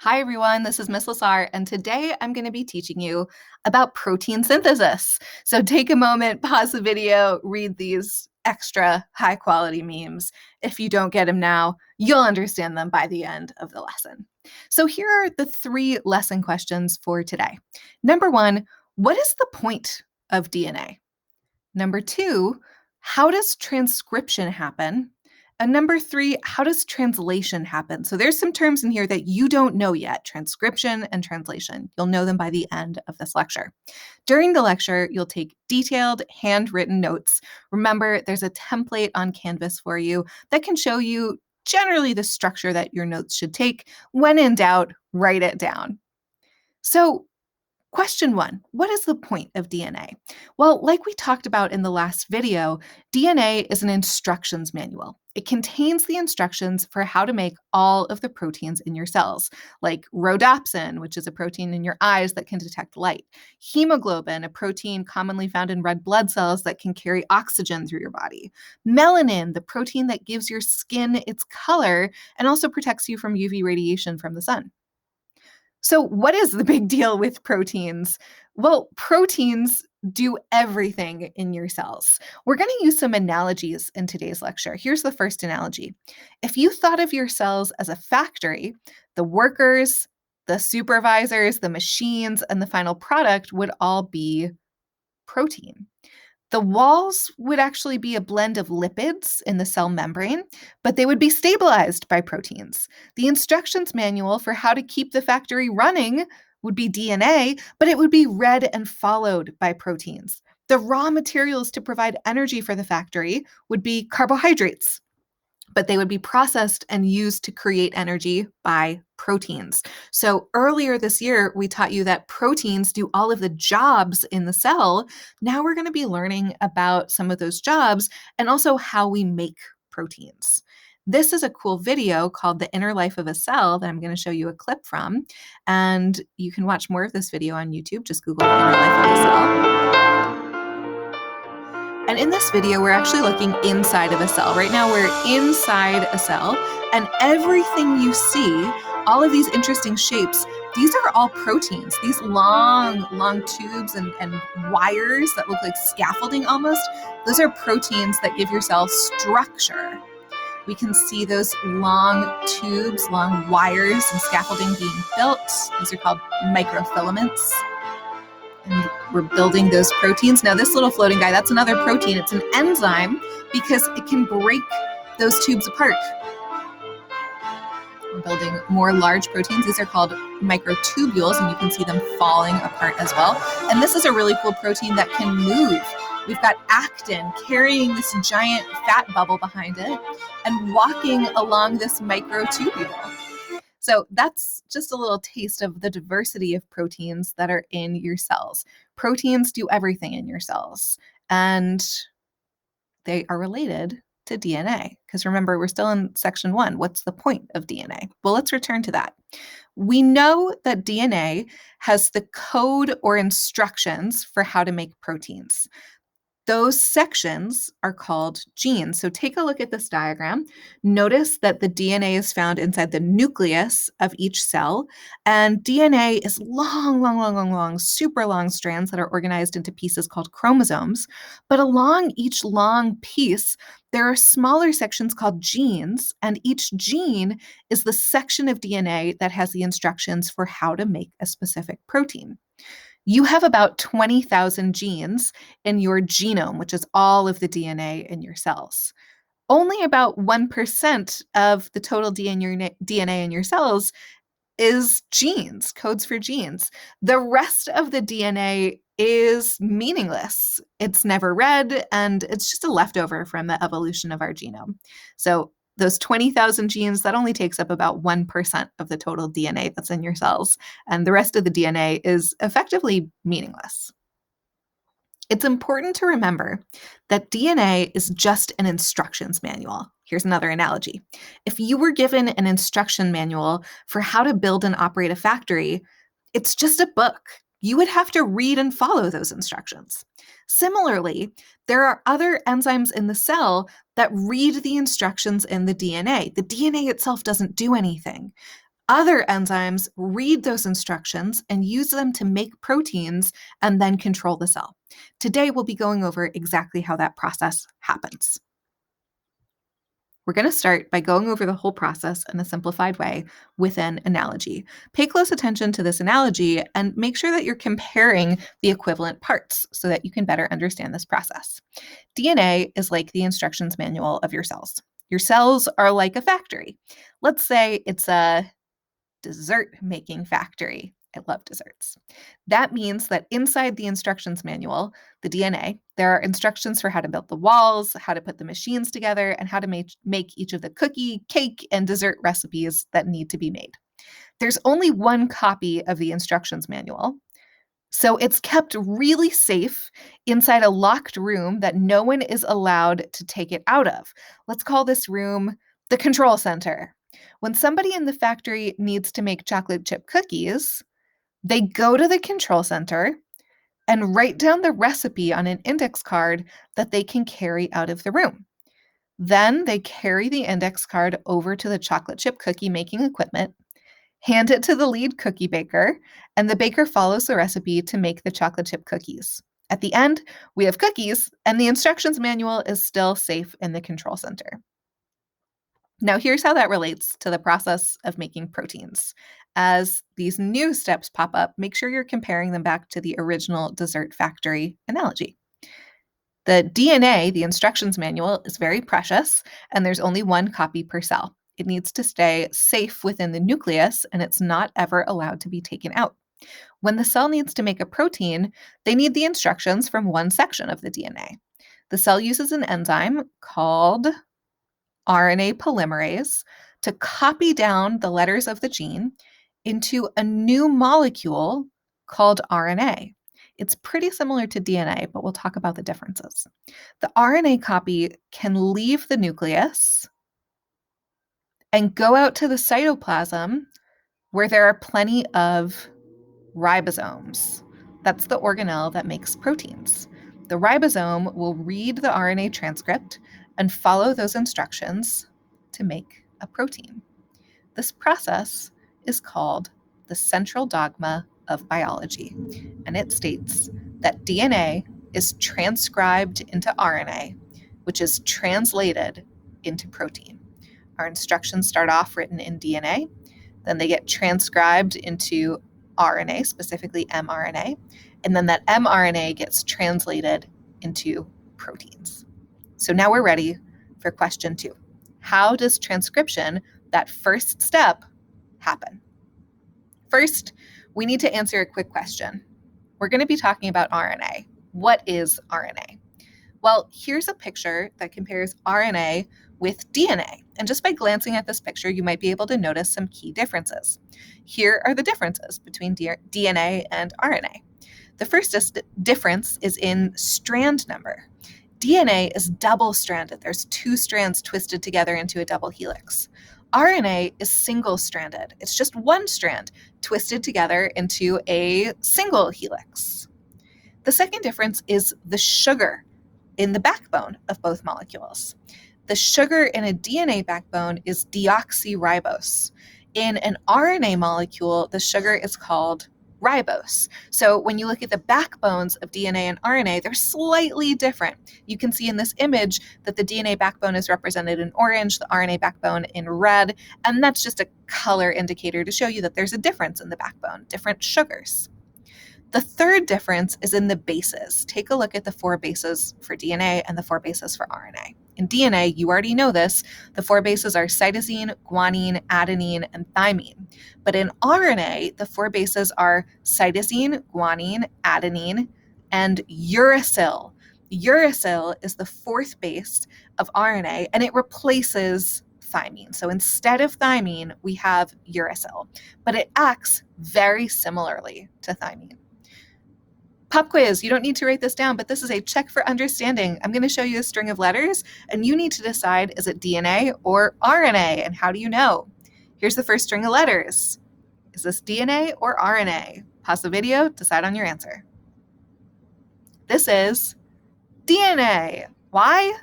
Hi everyone, this is Miss Lasar, and today I'm going to be teaching you about protein synthesis. So take a moment, pause the video, read these extra high quality memes. If you don't get them now, you'll understand them by the end of the lesson. So here are the 3 lesson questions for today. Number 1, what is the point of DNA? Number 2, how does transcription happen? And number 3, how does translation happen? So there's some terms in here that you don't know yet, transcription and translation. You'll know them by the end of this lecture. During the lecture, you'll take detailed handwritten notes. Remember, there's a template on Canvas for you that can show you generally the structure that your notes should take. When in doubt, write it down. So Question 1, what is the point of DNA? Well, like we talked about in the last video, DNA is an instructions manual. It contains the instructions for how to make all of the proteins in your cells, like rhodopsin, which is a protein in your eyes that can detect light, hemoglobin, a protein commonly found in red blood cells that can carry oxygen through your body, melanin, the protein that gives your skin its color and also protects you from UV radiation from the sun. So, what is the big deal with proteins? Well, proteins do everything in your cells. We're going to use some analogies in today's lecture. Here's the first analogy. If you thought of your cells as a factory, the workers, the supervisors, the machines, and the final product would all be protein. The walls would actually be a blend of lipids in the cell membrane, but they would be stabilized by proteins. The instructions manual for how to keep the factory running would be DNA, but it would be read and followed by proteins. The raw materials to provide energy for the factory would be carbohydrates, but they would be processed and used to create energy by proteins. So earlier this year, we taught you that proteins do all of the jobs in the cell. Now we're going to be learning about some of those jobs and also how we make proteins. This is a cool video called The Inner Life of a Cell that I'm going to show you a clip from. And you can watch more of this video on YouTube. Just Google The Inner Life of a Cell. And in this video, we're actually looking inside of a cell. Right now, we're inside a cell, and everything you see, all of these interesting shapes, these are all proteins. These long tubes and wires that look like scaffolding almost, those are proteins that give your cell structure. We can see those long tubes, long wires and scaffolding being built. These are called microfilaments. And we're building those proteins. Now, this little floating guy, that's another protein. It's an enzyme because it can break those tubes apart. We're building more large proteins. These are called microtubules, and you can see them falling apart as well. And this is a really cool protein that can move. We've got actin carrying this giant fat bubble behind it and walking along this microtubule. So that's just a little taste of the diversity of proteins that are in your cells. Proteins do everything in your cells, and they are related to DNA. Because remember, we're still in section 1. What's the point of DNA? Well, let's return to that. We know that DNA has the code or instructions for how to make proteins. Those sections are called genes. So take a look at this diagram. Notice that the DNA is found inside the nucleus of each cell, and DNA is long, super long strands that are organized into pieces called chromosomes. But along each long piece, there are smaller sections called genes, and each gene is the section of DNA that has the instructions for how to make a specific protein. You have about 20,000 genes in your genome, which is all of the DNA in your cells. Only about 1% of the total DNA in your cells is genes, codes for genes. The rest of the DNA is meaningless. It's never read, and it's just a leftover from the evolution of our genome. So those 20,000 genes, that only takes up about 1% of the total DNA that's in your cells, and the rest of the DNA is effectively meaningless. It's important to remember that DNA is just an instructions manual. Here's another analogy. If you were given an instruction manual for how to build and operate a factory, it's just a book. You would have to read and follow those instructions. Similarly, there are other enzymes in the cell that read the instructions in the DNA. The DNA itself doesn't do anything. Other enzymes read those instructions and use them to make proteins and then control the cell. Today, we'll be going over exactly how that process happens. We're going to start by going over the whole process in a simplified way with an analogy. Pay close attention to this analogy and make sure that you're comparing the equivalent parts so that you can better understand this process. DNA is like the instructions manual of your cells. Your cells are like a factory. Let's say it's a dessert making factory. I love desserts. That means that inside the instructions manual, the DNA, there are instructions for how to build the walls, how to put the machines together, and how to make each of the cookie, cake, and dessert recipes that need to be made. There's only one copy of the instructions manual, so it's kept really safe inside a locked room that no one is allowed to take it out of. Let's call this room the control center. When somebody in the factory needs to make chocolate chip cookies, they go to the control center and write down the recipe on an index card that they can carry out of the room. Then they carry the index card over to the chocolate chip cookie making equipment, hand it to the lead cookie baker, and the baker follows the recipe to make the chocolate chip cookies. At the end, we have cookies, and the instructions manual is still safe in the control center. Now, here's how that relates to the process of making proteins. As these new steps pop up, make sure you're comparing them back to the original dessert factory analogy. The DNA, the instructions manual, is very precious, and there's only one copy per cell. It needs to stay safe within the nucleus, and it's not ever allowed to be taken out. When the cell needs to make a protein, they need the instructions from one section of the DNA. The cell uses an enzyme called RNA polymerase to copy down the letters of the gene into a new molecule called RNA. It's pretty similar to DNA, but we'll talk about the differences. The RNA copy can leave the nucleus and go out to the cytoplasm where there are plenty of ribosomes. That's the organelle that makes proteins. The ribosome will read the RNA transcript and follow those instructions to make a protein. This process is called the central dogma of biology, and it states that DNA is transcribed into RNA, which is translated into protein. Our instructions start off written in DNA, then they get transcribed into RNA, specifically mRNA, and then that mRNA gets translated into proteins. So now we're ready for question 2. How does transcription, that first step, happen? First, we need to answer a quick question. We're going to be talking about RNA. What is RNA? Well, here's a picture that compares RNA with DNA. And just by glancing at this picture, you might be able to notice some key differences. Here are the differences between DNA and RNA. The first difference is in strand number. DNA is double-stranded. There's 2 strands twisted together into a double helix. RNA is single-stranded. It's just 1 strand twisted together into a single helix. The second difference is the sugar in the backbone of both molecules. The sugar in a DNA backbone is deoxyribose. In an RNA molecule, the sugar is called ribose. So when you look at the backbones of DNA and RNA, they're slightly different. You can see in this image that the DNA backbone is represented in orange, the RNA backbone in red, and that's just a color indicator to show you that there's a difference in the backbone, different sugars. The third difference is in the bases. Take a look at the 4 bases for DNA and the 4 bases for RNA. In DNA, you already know this, the 4 bases are cytosine, guanine, adenine, and thymine. But in RNA, the 4 bases are cytosine, guanine, adenine, and uracil. Uracil is the 4th base of RNA, and it replaces thymine. So instead of thymine, we have uracil, but it acts very similarly to thymine. Pop quiz, you don't need to write this down, but this is a check for understanding. I'm going to show you a string of letters, and you need to decide, is it DNA or RNA, and how do you know? Here's the first string of letters. Is this DNA or RNA? Pause the video, decide on your answer. This is DNA. Why?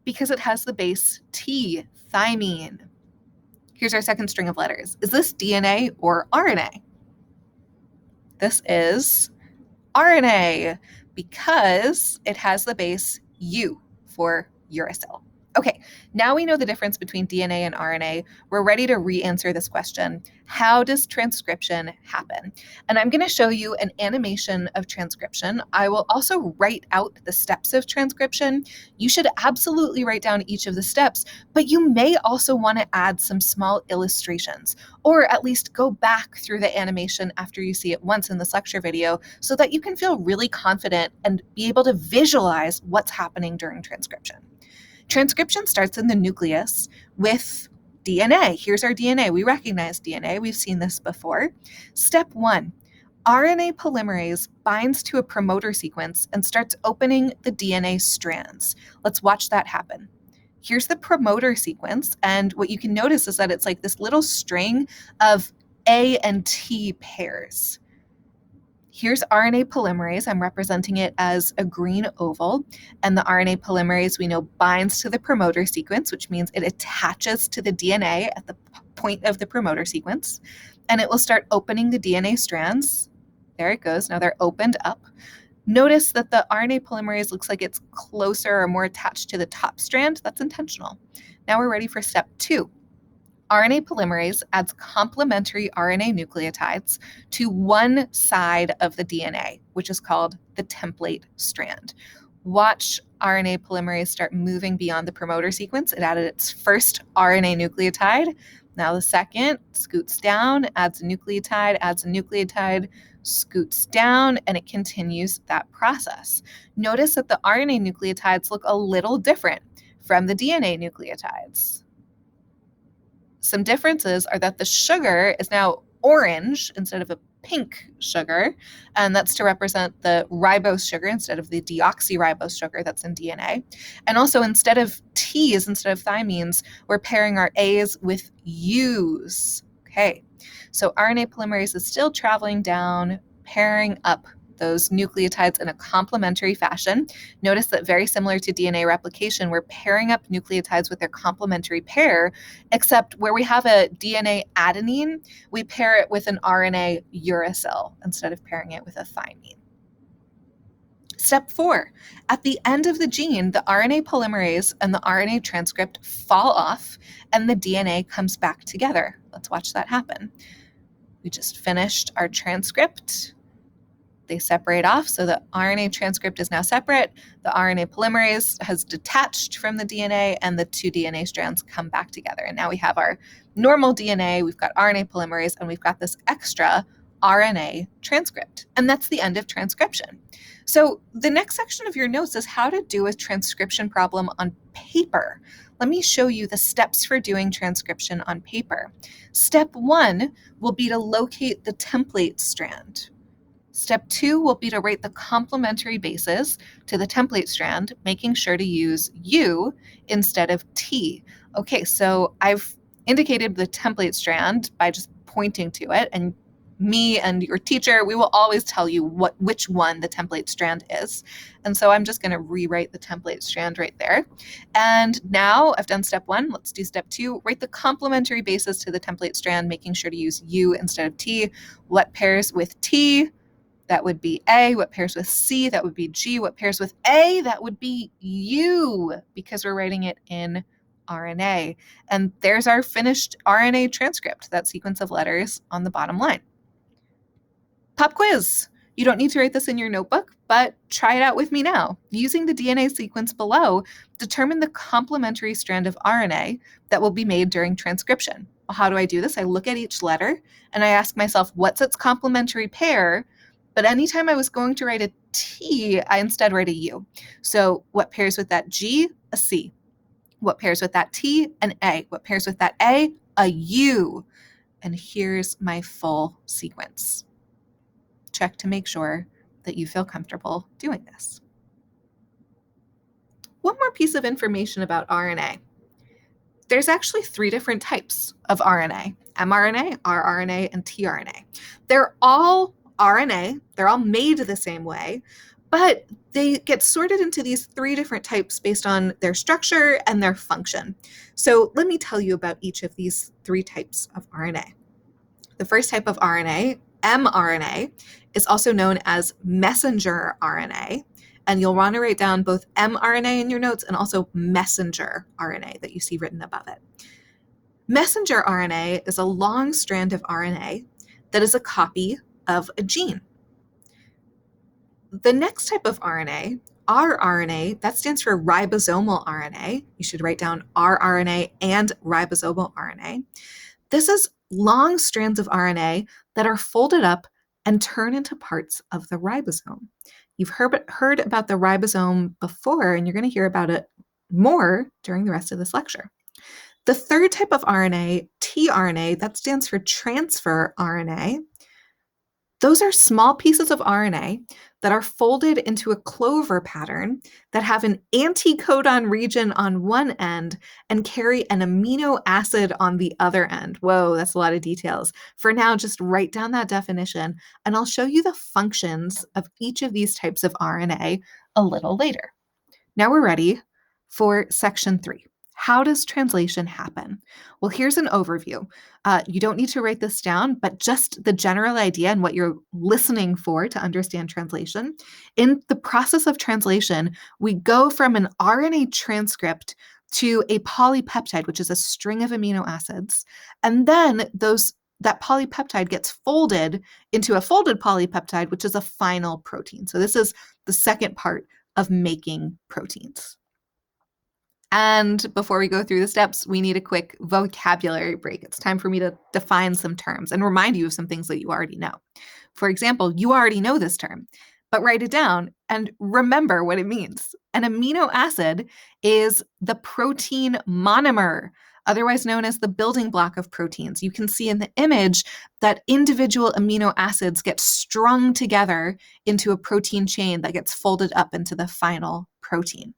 Because it has the base T, thymine. Here's our second string of letters. Is this DNA or RNA? This is RNA because it has the base U for uracil. Okay, now we know the difference between DNA and RNA. We're ready to re-answer this question. How does transcription happen? And I'm going to show you an animation of transcription. I will also write out the steps of transcription. You should absolutely write down each of the steps, but you may also want to add some small illustrations, or at least go back through the animation after you see it once in this lecture video so that you can feel really confident and be able to visualize what's happening during transcription. Transcription starts in the nucleus with DNA. Here's our DNA. We recognize DNA. We've seen this before. Step 1, RNA polymerase binds to a promoter sequence and starts opening the DNA strands. Let's watch that happen. Here's the promoter sequence, and what you can notice is that it's like this little string of A and T pairs. Here's RNA polymerase. I'm representing it as a green oval. And the RNA polymerase, we know, binds to the promoter sequence, which means it attaches to the DNA at the point of the promoter sequence. And it will start opening the DNA strands. There it goes. Now they're opened up. Notice that the RNA polymerase looks like it's closer or more attached to the top strand. That's intentional. Now we're ready for step 2. RNA polymerase adds complementary RNA nucleotides to one side of the DNA, which is called the template strand. Watch RNA polymerase start moving beyond the promoter sequence. It added its first RNA nucleotide. Now the second scoots down, adds a nucleotide, scoots down, and it continues that process. Notice that the RNA nucleotides look a little different from the DNA nucleotides. Some differences are that the sugar is now orange instead of a pink sugar, and that's to represent the ribose sugar instead of the deoxyribose sugar that's in DNA. And also, instead of T's, instead of thymines, we're pairing our A's with U's. Okay, so RNA polymerase is still traveling down, pairing up those nucleotides in a complementary fashion. Notice that very similar to DNA replication, we're pairing up nucleotides with their complementary pair, except where we have a DNA adenine, we pair it with an RNA uracil instead of pairing it with a thymine. Step 4, at the end of the gene, the RNA polymerase and the RNA transcript fall off and the DNA comes back together. Let's watch that happen. We just finished our transcript. They separate off, so the RNA transcript is now separate. The RNA polymerase has detached from the DNA, and the two DNA strands come back together. And now we have our normal DNA, we've got RNA polymerase, and we've got this extra RNA transcript. And that's the end of transcription. So the next section of your notes is how to do a transcription problem on paper. Let me show you the steps for doing transcription on paper. Step 1 will be to locate the template strand. Step 2 will be to write the complementary bases to the template strand, making sure to use U instead of T. Okay, so I've indicated the template strand by just pointing to it, and me and your teacher, we will always tell you which one the template strand is. And so I'm just going to rewrite the template strand right there. And now I've done step 1. Let's do step 2. Write the complementary bases to the template strand, making sure to use U instead of T. What pairs with T? That would be A. What pairs with C? That would be G. What pairs with A? That would be U, because we're writing it in RNA. And there's our finished RNA transcript, that sequence of letters on the bottom line. Pop quiz. You don't need to write this in your notebook, but try it out with me now. Using the DNA sequence below, determine the complementary strand of RNA that will be made during transcription. Well, how do I do this? I look at each letter and I ask myself, what's its complementary pair? But anytime I was going to write a T, I instead write a U. So what pairs with that G? A C. What pairs with that T? An A. What pairs with that A? A U. And here's my full sequence. Check to make sure that you feel comfortable doing this. One more piece of information about RNA. There's actually 3 different types of RNA: mRNA, rRNA, and tRNA. They're all RNA, they're all made the same way, But they get sorted into these three different types based on their structure and their function. So let me tell you about each of these three types of RNA. The first type of RNA, mRNA, is also known as messenger RNA. And you'll want to write down both mRNA in your notes and also messenger RNA that you see written above it. Messenger RNA is a long strand of RNA that is a copy of a gene. The next type of RNA, rRNA, that stands for ribosomal RNA. You should write down rRNA and ribosomal RNA. This is long strands of RNA that are folded up and turn into parts of the ribosome. You've heard about the ribosome before, and you're going to hear about it more during the rest of this lecture. The third type of RNA, tRNA, that stands for transfer RNA. Those are small pieces of RNA that are folded into a clover pattern that have an anticodon region on one end and carry an amino acid on the other end. Whoa, that's a lot of details. For now, just write down that definition, and I'll show you the functions of each of these types of RNA a little later. Now we're ready for section 3. How does translation happen? Well, here's an overview. You don't need to write this down, but just the general idea and what you're listening for to understand translation. In the process of translation, we go from an RNA transcript to a polypeptide, which is a string of amino acids. And then that polypeptide gets folded into a folded polypeptide, which is a final protein. So this is the second part of making proteins. And before we go through the steps, we need a quick vocabulary break. It's time for me to define some terms and remind you of some things that you already know. For example, you already know this term, but write it down and remember what it means. An amino acid is the protein monomer, otherwise known as the building block of proteins. You can see in the image that individual amino acids get strung together into a protein chain that gets folded up into the final protein.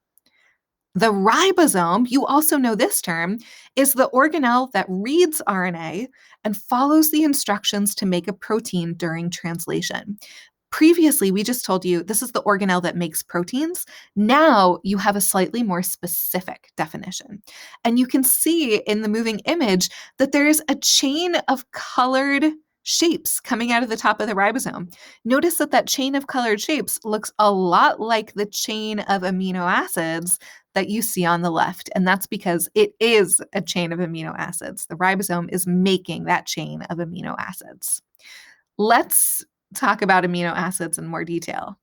The ribosome, you also know this term, is the organelle that reads RNA and follows the instructions to make a protein during translation. Previously, we just told you this is the organelle that makes proteins. Now you have a slightly more specific definition. And you can see in the moving image that there is a chain of colored shapes coming out of the top of the ribosome. Notice that that chain of colored shapes looks a lot like the chain of amino acids that you see on the left. And that's because it is a chain of amino acids. The ribosome is making that chain of amino acids. Let's talk about amino acids in more detail.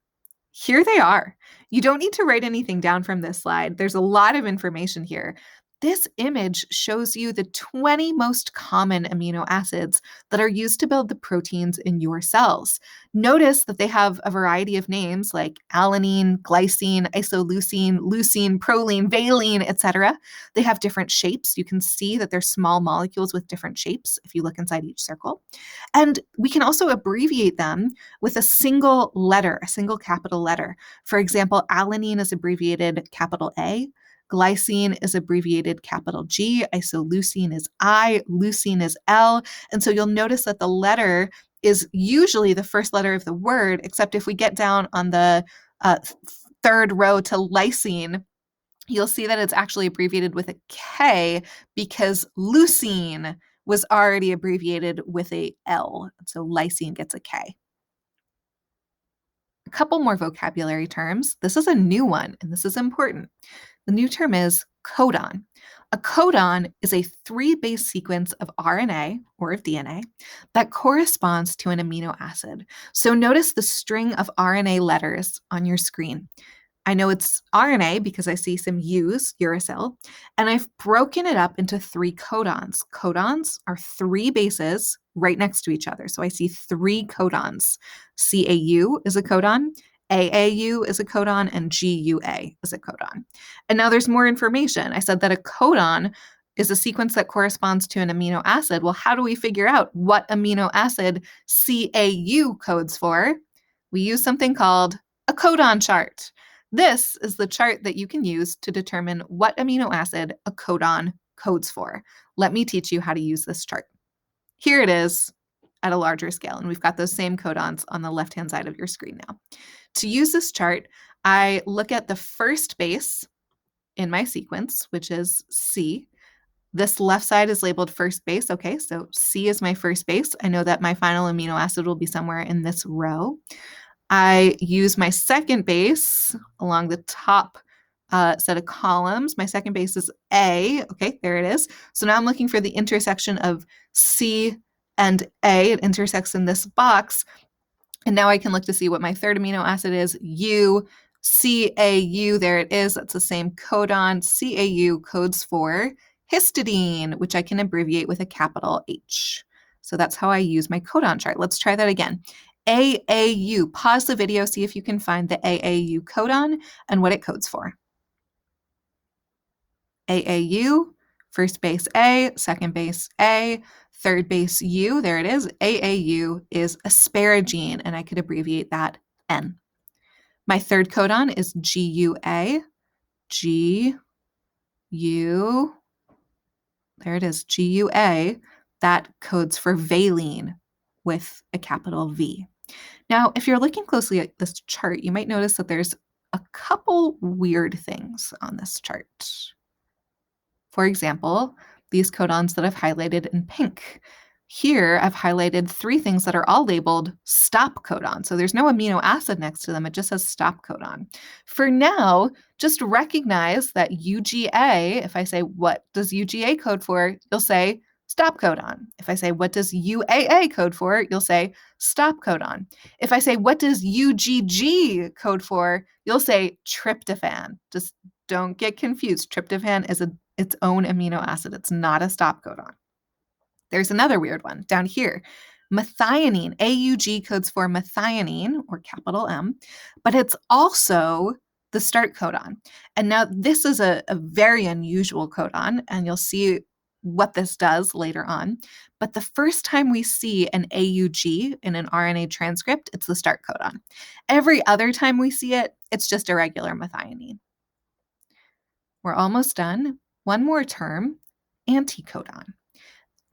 Here they are. You don't need to write anything down from this slide. There's a lot of information here. This image shows you the 20 most common amino acids that are used to build the proteins in your cells. Notice that they have a variety of names like alanine, glycine, isoleucine, leucine, proline, valine, etc. They have different shapes. You can see that they're small molecules with different shapes if you look inside each circle. And we can also abbreviate them with a single letter, a single capital letter. For example, alanine is abbreviated capital A. Glycine is abbreviated capital G, isoleucine is I, leucine is L. And so you'll notice that the letter is usually the first letter of the word, except if we get down on the third row to lysine, you'll see that it's actually abbreviated with a K because leucine was already abbreviated with a L. So lysine gets a K. A couple more vocabulary terms. This is a new one, and this is important. The new term is codon. A codon is a 3-base sequence of RNA or of DNA that corresponds to an amino acid. So notice the string of RNA letters on your screen. I know it's RNA because I see some U's, uracil, and I've broken it up into 3 codons. Codons are 3 bases right next to each other. So I see 3 codons. CAU is a codon, AAU is a codon, and GUA is a codon. And now there's more information. I said that a codon is a sequence that corresponds to an amino acid. Well, how do we figure out what amino acid CAU codes for? We use something called a codon chart. This is the chart that you can use to determine what amino acid a codon codes for. Let me teach you how to use this chart. Here it is. at a larger scale. And we've got those same codons on the left-hand side of your screen now. To use this chart, I look at the first base in my sequence, which is C. This left side is labeled first base. Okay, so C is my first base. I know that my final amino acid will be somewhere in this row. I use my second base along the top set of columns. My second base is A. Okay, there it is. So now I'm looking for the intersection of C and A. It intersects in this box. And now I can look to see what my third amino acid is, U, CAU. There it is. That's the same codon. CAU codes for histidine, which I can abbreviate with a capital H. So that's how I use my codon chart. Let's try that again. AAU. Pause the video, see if you can find the AAU codon and what it codes for. AAU, first base A, second base A, third base U, there it is. AAU is asparagine, and I could abbreviate that N. My third codon is GUA, GU, there it is, GUA, that codes for valine with a capital V. Now, if you're looking closely at this chart, you might notice that there's a couple weird things on this chart. For example, these codons that I've highlighted in pink. Here, I've highlighted 3 things that are all labeled stop codon. So there's no amino acid next to them. It just says stop codon. For now, just recognize that UGA, if I say, what does UGA code for? You'll say stop codon. If I say, what does UAA code for? You'll say stop codon. If I say, what does UGG code for? You'll say tryptophan. Just don't get confused. Tryptophan is its own amino acid. It's not a stop codon. There's another weird one down here. Methionine. AUG codes for methionine, or capital M, but it's also the start codon. And now this is a very unusual codon, and you'll see what this does later on. But the first time we see an AUG in an RNA transcript, it's the start codon. Every other time we see it, it's just a regular methionine. We're almost done. One more term, anticodon.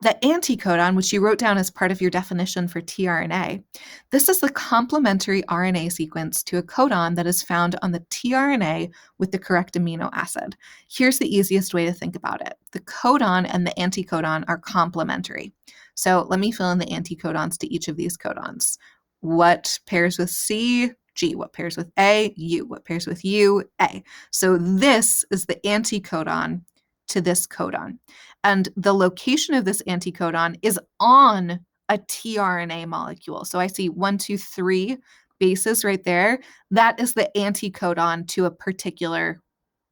The anticodon, which you wrote down as part of your definition for tRNA, this is the complementary RNA sequence to a codon that is found on the tRNA with the correct amino acid. Here's the easiest way to think about it. The codon and the anticodon are complementary. So let me fill in the anticodons to each of these codons. What pairs with C? G. What pairs with A? U. What pairs with U? A. So this is the anticodon to this codon. And the location of this anticodon is on a tRNA molecule. So I see 1, 2, 3 bases right there. That is the anticodon to a particular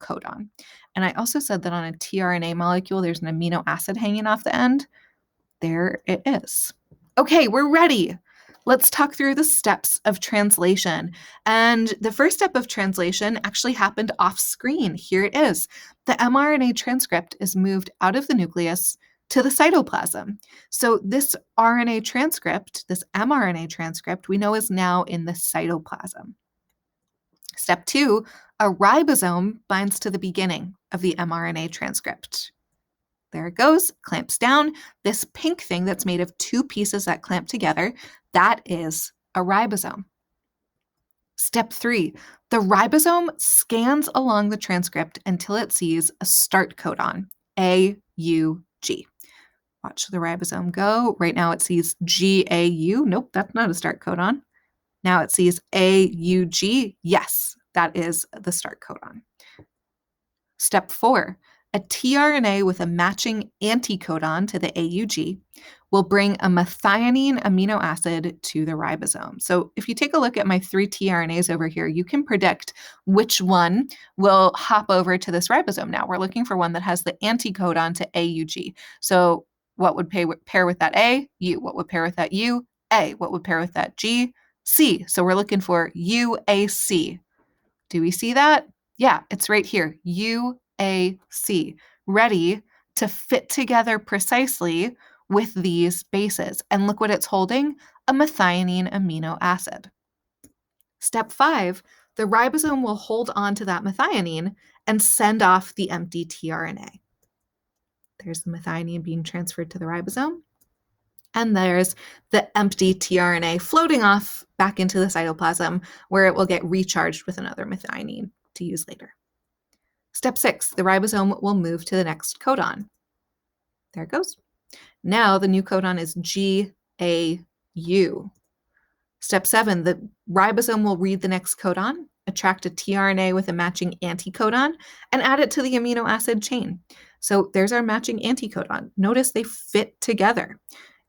codon. And I also said that on a tRNA molecule, there's an amino acid hanging off the end. There it is. Okay, we're ready. Let's talk through the steps of translation. And the first step of translation actually happened off screen. Here it is. The mRNA transcript is moved out of the nucleus to the cytoplasm. So this RNA transcript, this mRNA transcript, we know is now in the cytoplasm. Step 2, a ribosome binds to the beginning of the mRNA transcript. There it goes, clamps down. This pink thing that's made of 2 pieces that clamp together, that is a ribosome. Step 3, the ribosome scans along the transcript until it sees a start codon, AUG. Watch the ribosome go. Right now it sees GAU. Nope, that's not a start codon. Now it sees AUG. Yes, that is the start codon. Step 4, a tRNA with a matching anticodon to the AUG will bring a methionine amino acid to the ribosome. So if you take a look at my 3 tRNAs over here, you can predict which one will hop over to this ribosome. Now we're looking for one that has the anticodon to AUG. So what would pair with that A? U. What would pair with that U? A. What would pair with that G? C. So we're looking for UAC. Do we see that? Yeah, it's right here. UAC, ready to fit together precisely with these bases. And look what it's holding, a methionine amino acid. Step 5, the ribosome will hold on to that methionine and send off the empty tRNA. There's the methionine being transferred to the ribosome. And there's the empty tRNA floating off back into the cytoplasm where it will get recharged with another methionine to use later. Step 6, the ribosome will move to the next codon. There it goes. Now the new codon is GAU. Step 7, the ribosome will read the next codon, attract a tRNA with a matching anticodon, and add it to the amino acid chain. So there's our matching anticodon. Notice they fit together.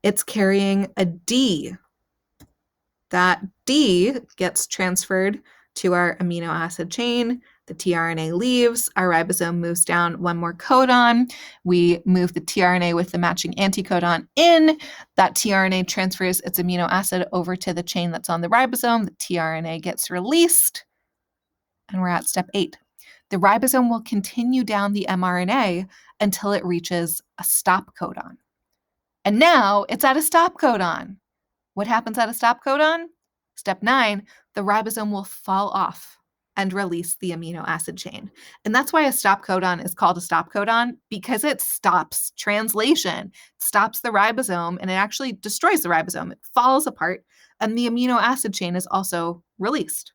It's carrying a D. That D gets transferred to our amino acid chain. The tRNA leaves, our ribosome moves down one more codon. We move the tRNA with the matching anticodon in. That tRNA transfers its amino acid over to the chain that's on the ribosome. The tRNA gets released, and we're at step 8. The ribosome will continue down the mRNA until it reaches a stop codon. And now it's at a stop codon. What happens at a stop codon? Step 9, the ribosome will fall off and release the amino acid chain. And that's why a stop codon is called a stop codon, because it stops translation, it stops the ribosome, and it actually destroys the ribosome. It falls apart, and the amino acid chain is also released.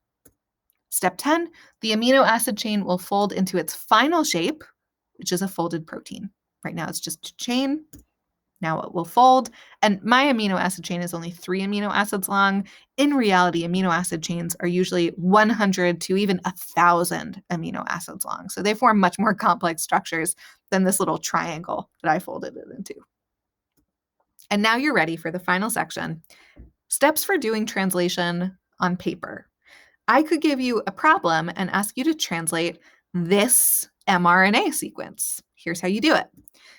Step 10, the amino acid chain will fold into its final shape, which is a folded protein. Right now it's just a chain. Now it will fold, and my amino acid chain is only 3 amino acids long. In reality, amino acid chains are usually 100 to even 1,000 amino acids long. So they form much more complex structures than this little triangle that I folded it into. And now you're ready for the final section. Steps for doing translation on paper. I could give you a problem and ask you to translate this mRNA sequence. Here's how you do it.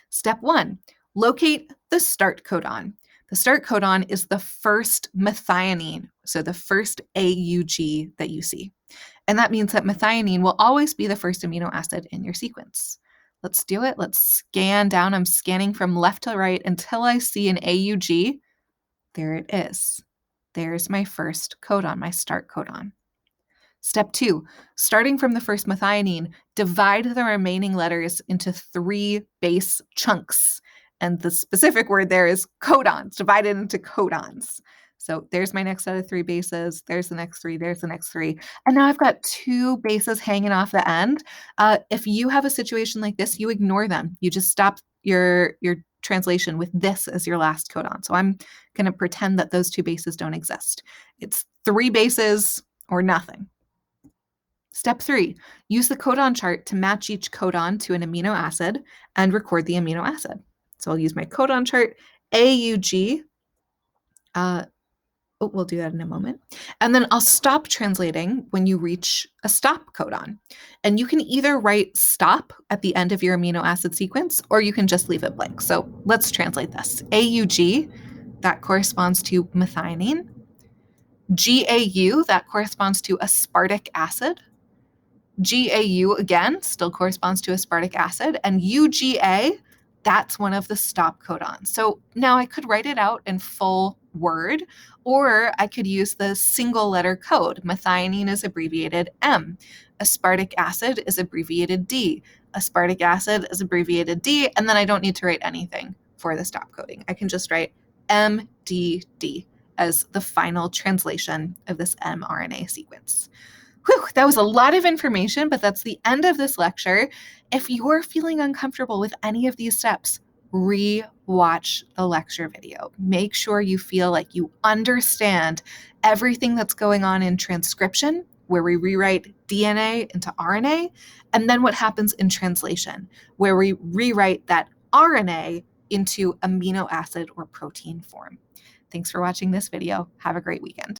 Step 1. Locate the start codon. The start codon is the first methionine, so the first AUG that you see. And that means that methionine will always be the first amino acid in your sequence. Let's do it. Let's scan down. I'm scanning from left to right until I see an AUG. There it is. There's my first codon, my start codon. Step 2, starting from the first methionine, divide the remaining letters into 3 base chunks. And the specific word there is codons, divided into codons. So there's my next set of 3 bases. There's the next 3. There's the next 3. And now I've got 2 bases hanging off the end. If you have a situation like this, you ignore them. You just stop your translation with this as your last codon. So I'm going to pretend that those 2 bases don't exist. It's 3 bases or nothing. Step 3, use the codon chart to match each codon to an amino acid and record the amino acid. So I'll use my codon chart, AUG. We'll do that in a moment. And then I'll stop translating when you reach a stop codon. And you can either write stop at the end of your amino acid sequence, or you can just leave it blank. So let's translate this. AUG, that corresponds to methionine. GAU, that corresponds to aspartic acid. GAU, again, still corresponds to aspartic acid. And UGA, that's one of the stop codons. So now I could write it out in full word, or I could use the single letter code. Methionine is abbreviated M. Aspartic acid is abbreviated D. Aspartic acid is abbreviated D, and then I don't need to write anything for the stop coding. I can just write MDD as the final translation of this mRNA sequence. Whew, that was a lot of information, but that's the end of this lecture. If you're feeling uncomfortable with any of these steps, re-watch the lecture video. Make sure you feel like you understand everything that's going on in transcription, where we rewrite DNA into RNA, and then what happens in translation, where we rewrite that RNA into amino acid or protein form. Thanks for watching this video. Have a great weekend.